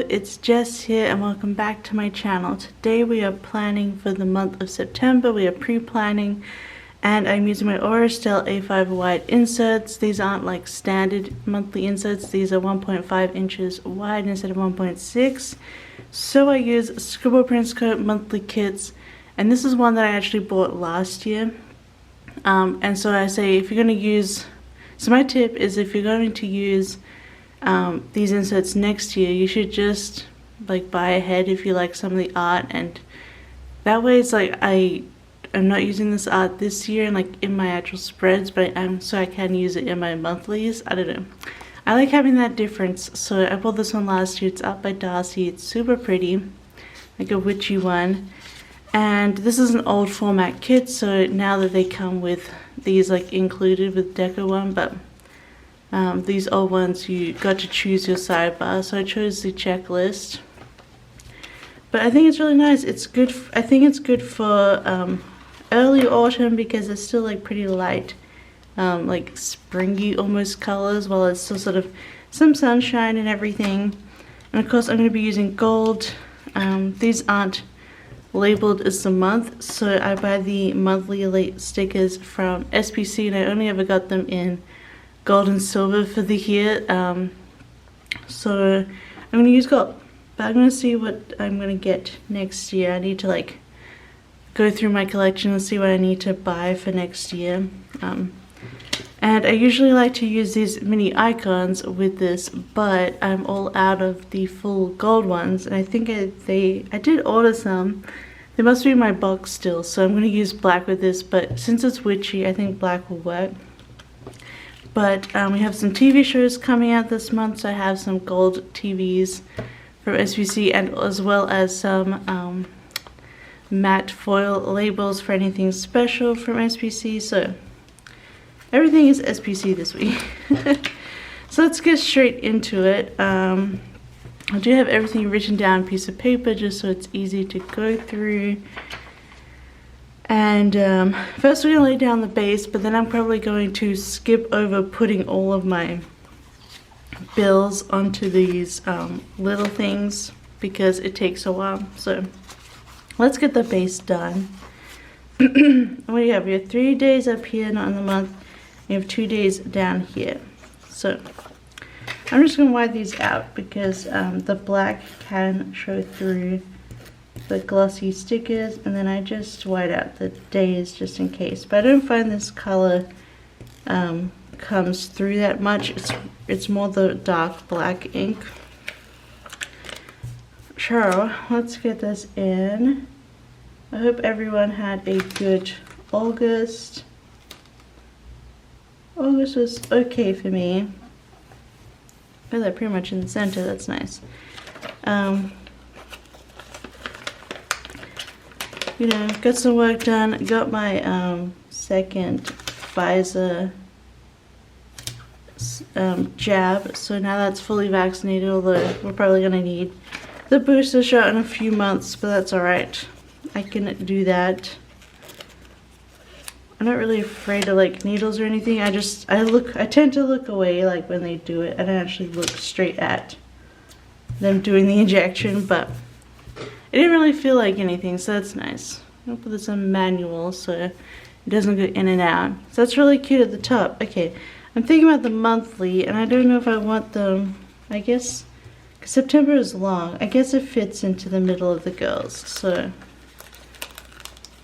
it's Jess here and welcome back to my channel. Today we are planning for the month of September. We are pre-planning and I'm using my Estelle A5 wide inserts. These aren't like standard monthly inserts. These are 1.5 inches wide instead of 1.6. So I use Scribble Prints Co monthly kits, and this is one that I actually bought last year. And so I say if you're going to use, so my tip is if you're going to use these inserts next year, you should just like buy ahead if you like some of the art, and that way it's like I'm not using this art this year and like in my actual spreads, but so I can use it in my monthlies. I don't know, I like having that difference. So I bought this one last year. It's Art by Darcy. It's super pretty, like a witchy one, and this is an old format kit, so now that they come with these like included with deco one, but these old ones you got to choose your sidebar, so I chose the checklist. But I think it's really nice. It's good. I think it's good for early autumn because it's still like pretty light, like springy almost colors, while it's still sort of some sunshine and everything. And of course I'm going to be using gold. These aren't labeled as the month, so I buy the monthly elite stickers from SPC, and I only ever got them in gold and silver for the year. So I'm going to use gold, but I'm going to see what I'm going to get next year. I need to like go through my collection and see what I need to buy for next year. And I usually like to use these mini icons with this, but I'm all out of the full gold ones, and I think I did order some. They must be in my box still, so I'm going to use black with this, but since it's witchy I think black will work. But we have some TV shows coming out this month, so I have some gold TVs from SPC, and as well as some matte foil labels for anything special from SPC. So everything is SPC this week. So let's get straight into it. I do have everything written down on a piece of paper just so it's easy to go through. And first we're going to lay down the base, but then I'm probably going to skip over putting all of my bills onto these little things because it takes a while. So let's get the base done. What do you have? We have 3 days up here, not in the month. We have 2 days down here. So I'm just going to wide these out because the black can show through the glossy stickers, and then I just white out the days just in case. But I don't find this color comes through that much. It's more the dark black ink. Sure, let's get this in. I hope everyone had a good August. August was okay for me. I they're pretty much in the center. That's nice. You know, got some work done. Got my second Pfizer jab, so now that's fully vaccinated, although we're probably going to need the booster shot in a few months, but that's alright. I can do that. I'm not really afraid of like needles or anything. I tend to look away like when they do it. I don't actually look straight at them doing the injection, but it didn't really feel like anything, so that's nice. I'll put this on manual so it doesn't go in and out. So that's really cute at the top. Okay, I'm thinking about the monthly, and I don't know if I want them, I guess, because September is long. I guess it fits into the middle of the girls, so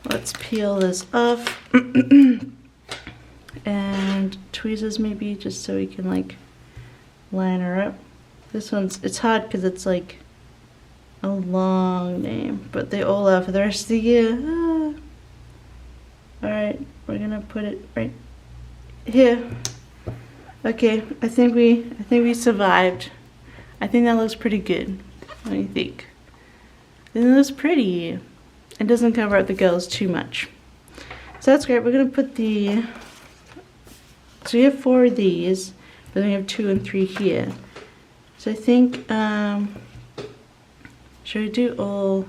let's peel this off. And tweezers maybe, just so we can like line her up. This one's, it's hard because it's like a long name, but they all are for the rest of the year. Alright, we're gonna put it right here. Okay, I think we survived. I think that looks pretty good. What do you think? I think it looks pretty. It doesn't cover up the girls too much. So that's great. We're gonna put the, so we have 4 of these, but then we have 2 and 3 here. So I think should we do all,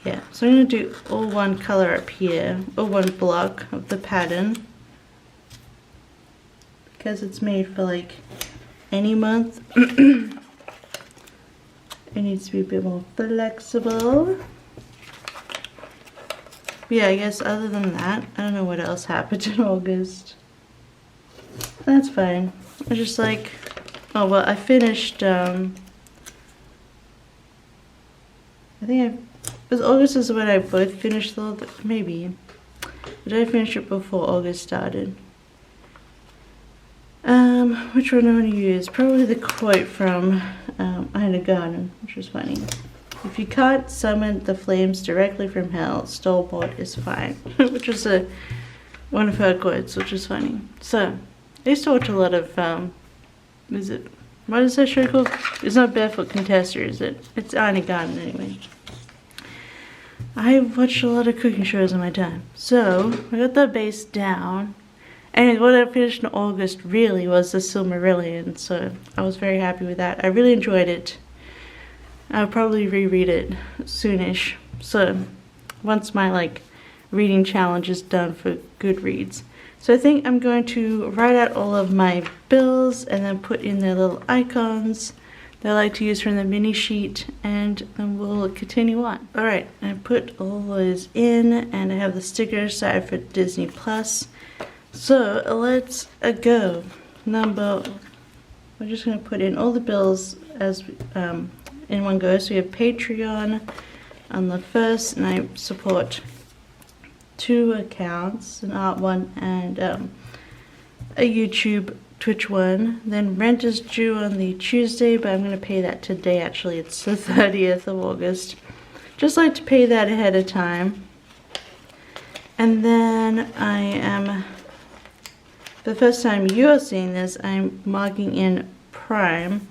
yeah, so I'm going to do all one color up here, or one block of the pattern, because it's made for like any month. it needs to be a bit more flexible. But yeah, I guess other than that, I don't know what else happened in August. That's fine. I just like, oh well, I finished, I think was August is when I both finished the, maybe. Did I finish it before August started? Which one do I want to use? Probably the quote from I Had a Garden, which was funny. If you can't summon the flames directly from hell, store-bought is fine. Which was one of her quotes, which is funny. So, I used to watch a lot of, what is that show called? It's not Barefoot Contessa, is it? It's I Had a Garden anyway. I watched a lot of cooking shows in my time. So, I got the base down. And what I finished in August really was the Silmarillion, so I was very happy with that. I really enjoyed it. I'll probably reread it soonish. So, once my reading challenge is done for Goodreads. So I think I'm going to write out all of my bills and then put in their little icons that I like to use from the mini sheet, and then we'll continue on. Alright, I put all those in, and I have the sticker side for Disney Plus. So let's go. We're just going to put in all the bills as in one go. So we have Patreon on the first, and I support 2 accounts, an art one and a YouTube Twitch one. Then rent is due on the Tuesday, but I'm going to pay that today. Actually, it's the 30th of August. Just like to pay that ahead of time. And then I am, for the first time you are seeing this, I'm marking in Prime,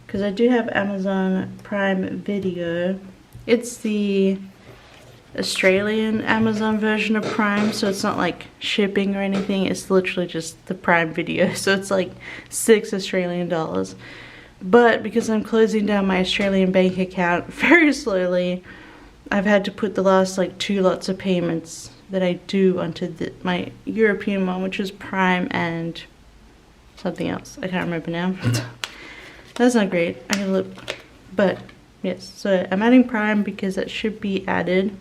because I do have Amazon Prime Video. It's the Australian Amazon version of Prime, so it's not like shipping or anything. It's literally just the Prime Video, so it's like $6 Australian. But because I'm closing down my Australian bank account very slowly, I've had to put the last 2 lots of payments that I do onto my European one, which is Prime and something else. I can't remember now. That's not great. I can look, but yes. So I'm adding Prime because that should be added.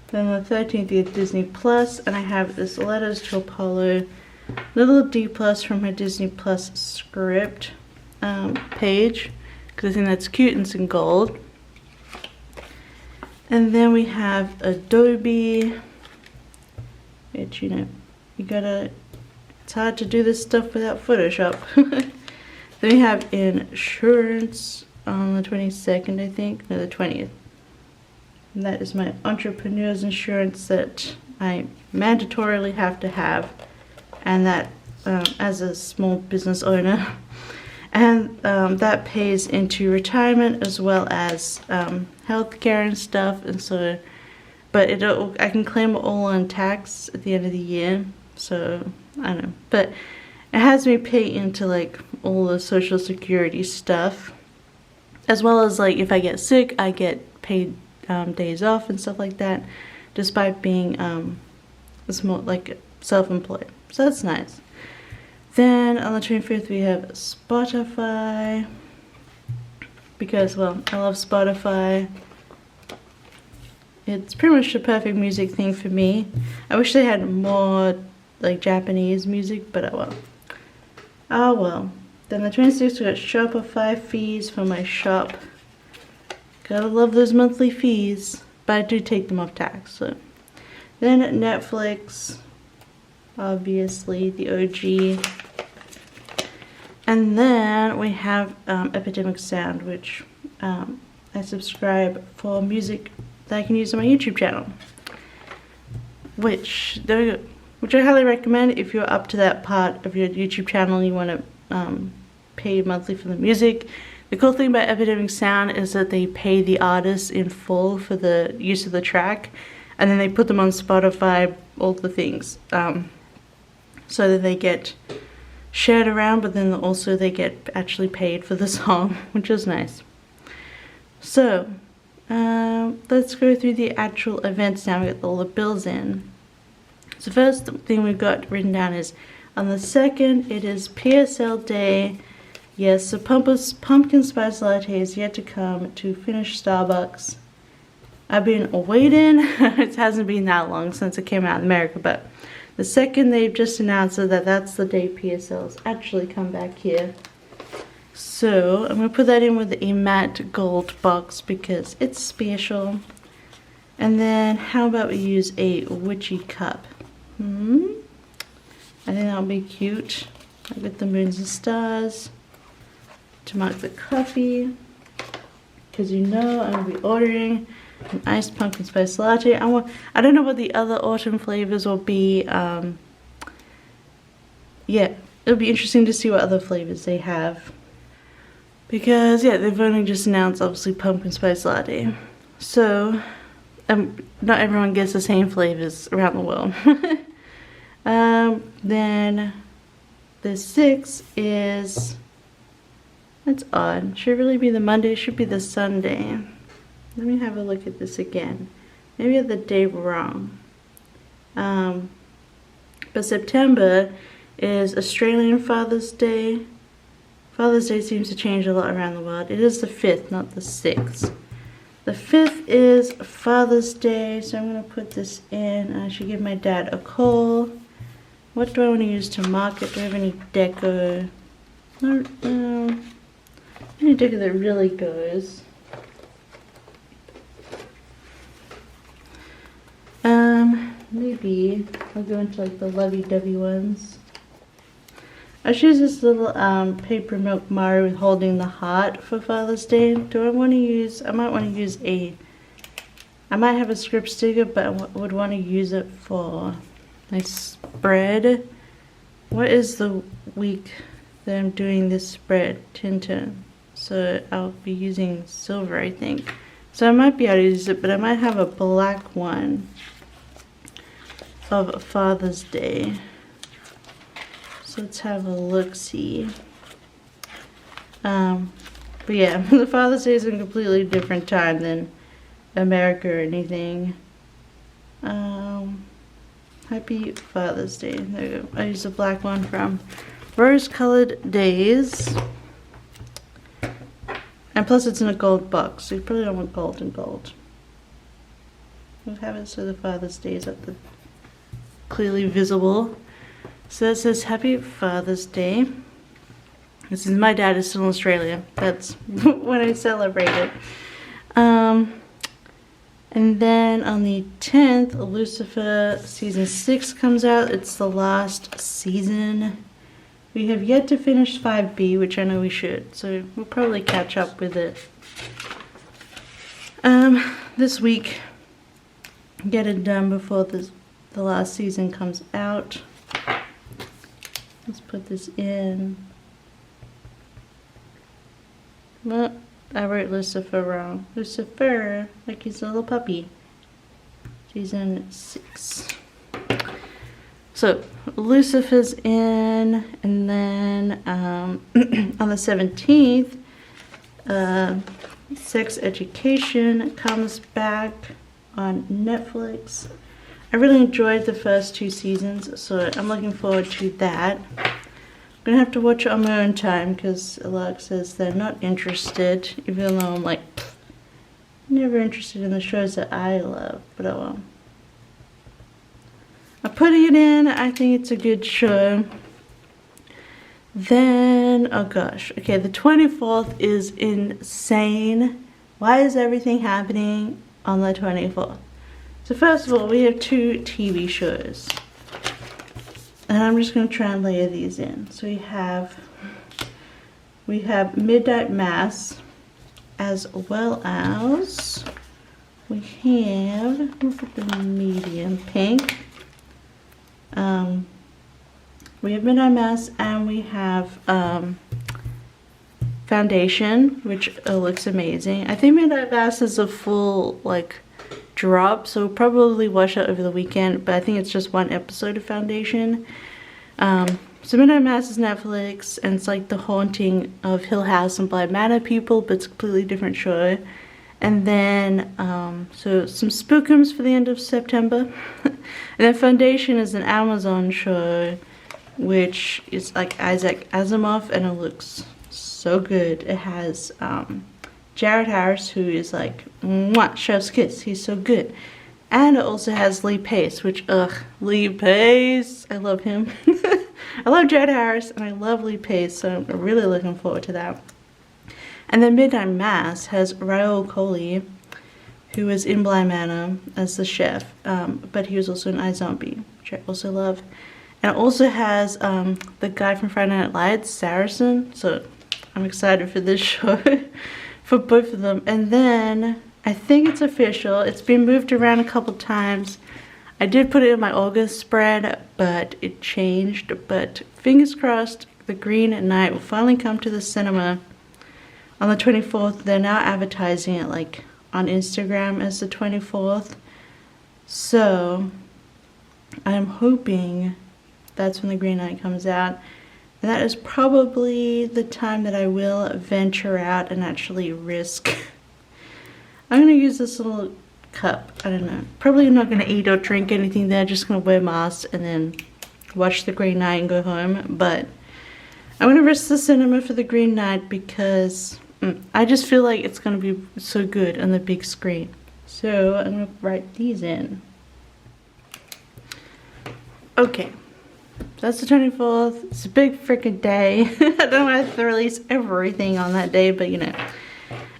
Then the 13th is Disney Plus, and I have this Letters to Apollo, little D plus from my Disney Plus script page, because I think that's cute and it's in gold. And then we have Adobe, which, you know, it's hard to do this stuff without Photoshop. Then we have insurance on the 22nd, I think, no, the 20th. And that is my entrepreneur's insurance that I mandatorily have to have, and that as a small business owner. And that pays into retirement as well as healthcare and stuff, and so, but I can claim it all on tax at the end of the year, so I don't know. But it has me pay into all the social security stuff, as well as if I get sick, I get paid days off and stuff like that, despite being self-employed. So that's nice. Then on the 25th we have Spotify, because, well, I love Spotify. It's pretty much the perfect music thing for me. I wish they had more Japanese music, but oh well. Oh well. Then the 26th we got Shopify fees for my shop. Gotta love those monthly fees, but I do take them off tax. So then Netflix, obviously the OG. And then we have Epidemic Sound, which I subscribe for music that I can use on my YouTube channel. Which I highly recommend if you're up to that part of your YouTube channel and you want to pay monthly for the music. The cool thing about Epidemic Sound is that they pay the artists in full for the use of the track, and then they put them on Spotify, all the things, so that they get shared around, but then also they get actually paid for the song, which is nice. So let's go through the actual events now. We got all the bills in. So first thing we've got written down is on the 2nd, it is PSL Day, Yes, the pumpkin spice latte is yet to come to finish Starbucks. I've been waiting. It hasn't been that long since it came out in America, but the second they've just announced that that's the day PSLs actually come back here. So I'm going to put that in with a matte gold box because it's special. And then how about we use a witchy cup? I think that'll be cute. With the moons and stars to mark the coffee. Because you know I'm going to be ordering an iced pumpkin spice latte. I don't know what the other autumn flavors will be. Yeah, it'll be interesting to see what other flavors they have. Because, yeah, they've only just announced, obviously, pumpkin spice latte. So, not everyone gets the same flavors around the world. Then, the 6th is, that's odd. Should it really be the Monday? It should be the Sunday. Let me have a look at this again. Maybe I had the day wrong. But September is Australian Father's Day. Father's Day seems to change a lot around the world. It is the 5th, not the 6th. The 5th is Father's Day, so I'm going to put this in. I should give my dad a call. What do I want to use to mark it? Do I have any deco? Any deco that really goes. Maybe I'll go into like the lovey-dovey ones. I choose this little paper milk Mario holding the heart for Father's Day. Do I want to use, I might want to use I might have a script sticker, but I would want to use it for my spread. What is the week that I'm doing this spread? Tintin. So I'll be using silver, I think. So I might be able to use it, but I might have a black one of Father's Day. So let's have a look-see. But yeah, the Father's Day is a completely different time than America or anything. Happy Father's Day. There we go. I used a black one from Rose Colored Days. And plus it's in a gold box, so you probably don't want gold and gold. We'll have it so the Father's Day is at the clearly visible. So that says Happy Father's Day. This is, my dad is still in Australia. That's when I celebrate it. And then on the 10th, Lucifer Season 6 comes out. It's the last season. We have yet to finish 5B, which I know we should. So we'll probably catch up with it this week. Get it done before the last season comes out. Let's put this in. Well, I wrote Lucifer wrong. Lucifer, like he's a little puppy. Season 6. So, Lucifer's in, and then on the 17th, Sex Education comes back on Netflix. I really enjoyed the first 2 seasons, so I'm looking forward to that. I'm gonna have to watch it on my own time because Alex says they're not interested, even though I'm like, never interested in the shows that I love, but oh well. I'm putting it in. I think it's a good show. Then, oh gosh, okay, the 24th is insane. Why is everything happening on the 24th? So first of all, we have 2 TV shows. And I'm just going to try and layer these in. So we have Midnight Mass, as well as we have, look at the medium pink. We have Midnight Mass, and we have Foundation, which looks amazing. I think Midnight Mass is a full like drop, so we'll probably watch it over the weekend, but I think it's just 1 episode of Foundation. So Midnight Mass is Netflix, and it's like the haunting of Hill House and Bly Manor people, but it's a completely different show. And then so some spookums for the end of September. And then Foundation is an Amazon show, which is like Isaac Asimov, and it looks so good. It has Jared Harris, who is like, mwah, chef's kiss. He's so good. And it also has Lee Pace, which, Lee Pace. I love him. I love Jared Harris, and I love Lee Pace, so I'm really looking forward to that. And then Midnight Mass has Raoul Coley, who was in Blind Manor as the chef, but he was also in iZombie, which I also love. And it also has the guy from Friday Night Lights, Saracen, so I'm excited for this show, for both of them. And then, I think it's official, it's been moved around a couple times. I did put it in my August spread, but it changed. But fingers crossed, The Green Knight will finally come to the cinema on the 24th. They're now advertising it like on Instagram as the 24th. So I'm hoping that's when The Green Knight comes out. And that is probably the time that I will venture out and actually risk. I'm going to use this little cup. I don't know. Probably not going to eat or drink anything there. Just going to wear masks and then watch The Green Knight and go home. But I'm going to risk the cinema for The Green Knight because I just feel like it's going to be so good on the big screen. So I'm going to write these in. Okay. That's the 24th. It's a big freaking day. I don't have to release everything on that day, but you know.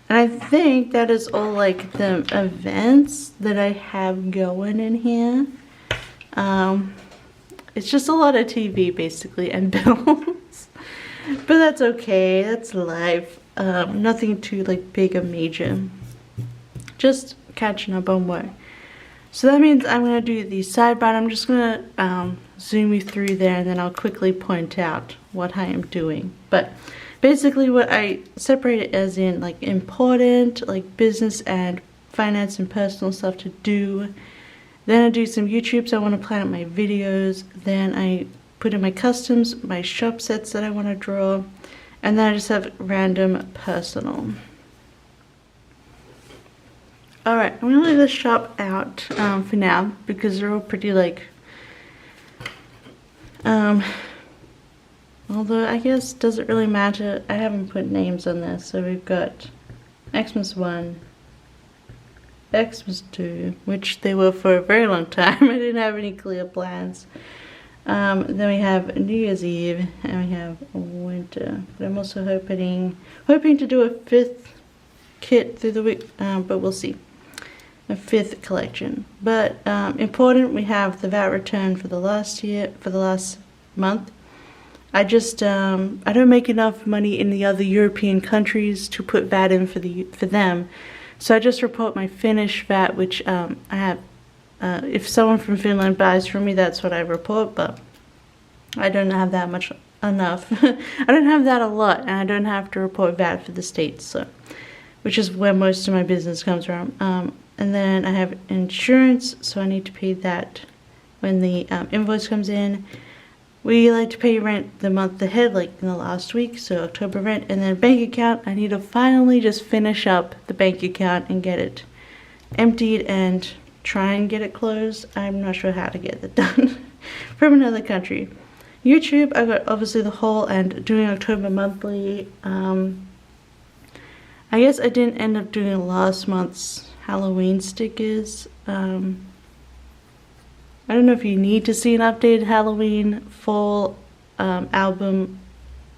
And I think that is all like the events that I have going in here. It's just a lot of TV basically and bills. But that's okay. That's life. Nothing too like big or major. Just catching up on work. So that means I'm going to do the sidebar. I'm just going to zoom you through there and then I'll quickly point out what I am doing. But basically what I separate it as in like important, like business and finance and personal stuff to do. Then I do some YouTubes. I want to plan out my videos. Then I put in my customs, my shop sets that I want to draw. And then I just have random personal. Alright, I'm going to leave the shop out for now because they're all pretty like, although I guess doesn't really matter. I haven't put names on this. So we've got Xmas 1, Xmas 2, which they were for a very long time. I didn't have any clear plans. Then we have New Year's Eve and we have winter. But I'm also hoping to do a 5th kit through the week, but we'll see. A 5th collection. But important, we have the VAT return for the last month. I just I don't make enough money in the other European countries to put VAT in for them, so I just report my Finnish VAT, which I have. If someone from Finland buys from me, that's what I report, but I don't have that much enough. I don't have that a lot, and I don't have to report VAT for the States, so which is where most of my business comes from. And then I have insurance, so I need to pay that when the invoice comes in. We like to pay rent the month ahead, like in the last week, so October rent. And then bank account, I need to finally just finish up the bank account and get it emptied and try and get it closed. I'm not sure how to get that done from another country. YouTube, I got obviously the haul and doing October monthly. I guess I didn't end up doing last month's Halloween stickers. I don't know if you need to see an updated Halloween fall album,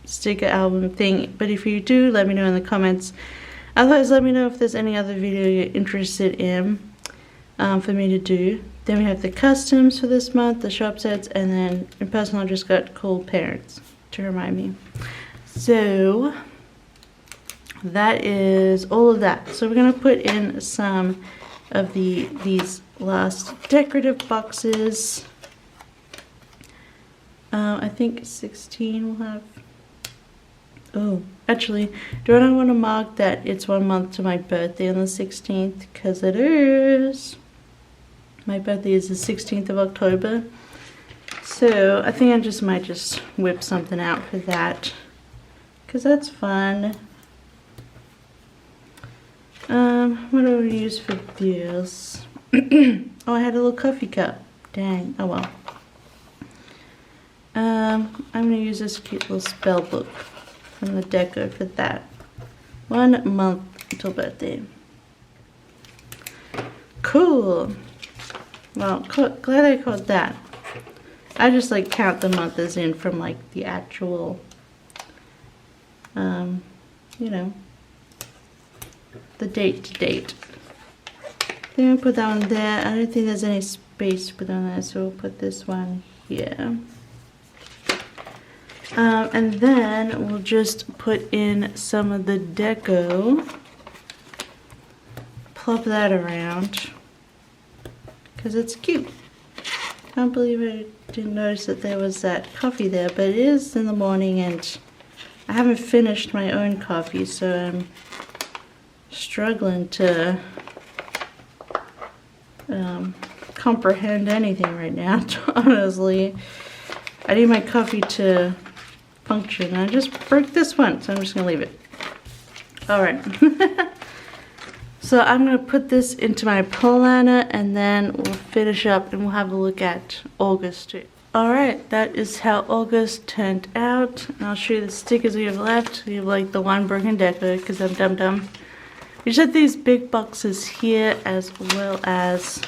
sticker album thing, but if you do, let me know in the comments. Otherwise, let me know if there's any other video you're interested in for me to do. Then we have the customs for this month, the shop sets, and then in personal I just got cool parents to remind me. So that is all of that. So we're gonna put in some of these last decorative boxes. I think 16 will have. Oh, actually, do I want to mark that it's 1 month to my birthday on the 16th? Because it is. My birthday is the 16th of October. So I think I might just whip something out for that. Because that's fun. What do we use for this? Oh, I had a little coffee cup. Dang. Oh well. I'm going to use this cute little spell book. from the deco for that. 1 month until birthday. Cool. Well, glad I caught that. I just like count the month as in from like the actual, you know, the date to date. Then we'll put that one there. I don't think there's any space to put on there, so we'll put this one here. And then we'll just put in some of the deco. Plop that around because it's cute. Can't believe I didn't notice that there was that coffee there, but it is in the morning and I haven't finished my own coffee, so I'm struggling to comprehend anything right now, honestly. I need my coffee to function. I just broke this one, so I'm just gonna leave it. Alright. So I'm gonna put this into my planner and then we'll finish up and we'll have a look at August too. Alright, that is how August turned out. And I'll show you the stickers we have left. We have like the one broken deco because I'm dumb. We just had these big boxes here as well as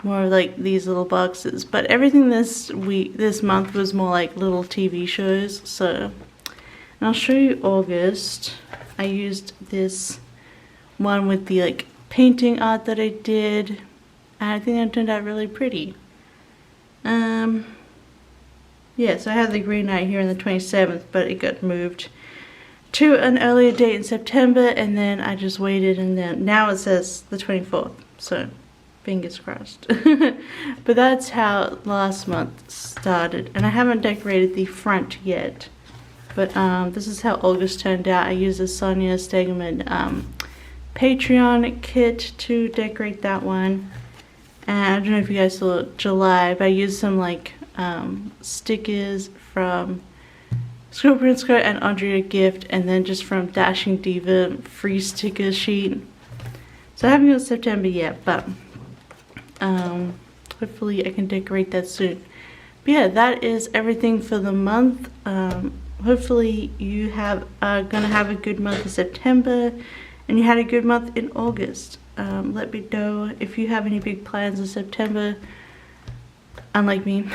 more like these little boxes. But everything this month was more like little TV shows. So, and I'll show you August. I used this one with the like painting art that I did. And I think that turned out really pretty. Yeah, so I had the green night here on the 27th, but it got moved to an earlier date in September, and then I just waited, and then now it says the 24th, so fingers crossed. But that's how last month started, and I haven't decorated the front yet, but this is how August turned out. I used the Sonia Stegeman Patreon kit to decorate that one, and I don't know if you guys saw July, but I used some like stickers from Scribble Prints Co and Andrea Gift, and then just from Dashing Diva free sticker sheet. So I haven't got September yet, but hopefully I can decorate that soon. But yeah, that is everything for the month. Hopefully you are gonna have a good month in September and you had a good month in August. Let me know if you have any big plans in September, unlike me.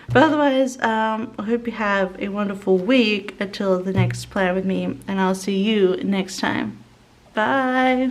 But otherwise, I hope you have a wonderful week until the next plan with me, and I'll see you next time. Bye!